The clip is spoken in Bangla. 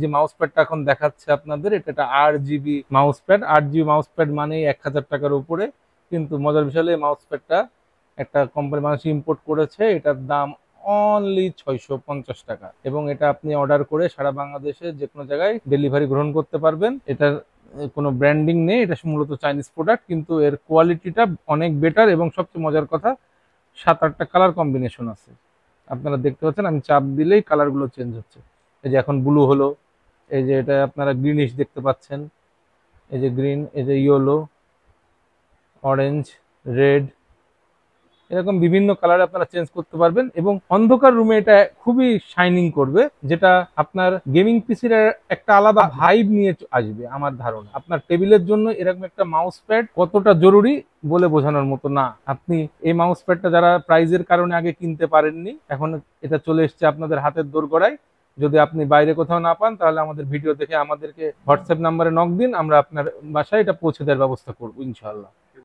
যে মাউস প্যাডটা এখন দেখাচ্ছে আপনাদের, এটা একটা 8 GB mouse pad. 8 GB mouse pad মানেই 1000 টাকার উপরে। কিন্তু মজার বিষয় হলো এই মাউস প্যাডটা একটা কোম্পানি মানুষ ইম্পোর্ট করেছে, এটার দাম অনলি 650 টাকা, এবং এটা আপনি অর্ডার করে সারা বাংলাদেশে যে কোনো জায়গায় ডেলিভারি গ্রহণ করতে পারবেন। এটার কোনো ব্র্যান্ডিং নেই, এটা মূলত চাইনিজ প্রোডাক্ট, কিন্তু এর কোয়ালিটিটা অনেক বেটার। এবং সবচেয়ে মজার কথা, 7-8টা কালার কম্বিনেশন আছে। আপনারা দেখতে পাচ্ছেন আমি চাপ দিলেই কালারগুলো চেঞ্জ হচ্ছে। এই যে এখন ব্লু হলো, এই যে এটা আপনারা গ্রিনিশ দেখতে পাচ্ছেন, এই যে গ্রিন, এই যে ইয়েলো, অরেঞ্জ, রেড, এরকম বিভিন্ন কালার আপনারা চেঞ্জ করতে পারবেন। এবং অন্ধকার রুমে এটা খুবই শাইনিং করবে, যেটা আপনার গেমিং পিসির একটা আলাদা ভাইব নিয়ে আসবে। আমার ধারণা আপনার টেবিলের জন্য এরকম একটা মাউস প্যাড কতটা জরুরি বলে বোঝানোর মতো না। আপনি এই মাউস প্যাডটা যারা প্রাইজের কারণে আগে কিনতে পারেননি, এখন এটা চলে এসছে আপনাদের হাতের দোরগোড়ায়। যদি আপনি বাইরে কোথাও না পান, তাহলে আমাদের ভিডিও দেখে আমাদেরকে হোয়াটসঅ্যাপ নাম্বারে নক দিন, আমরা আপনার বাসায় এটা পৌঁছে দেওয়ার ব্যবস্থা করবো ইনশাআল্লাহ।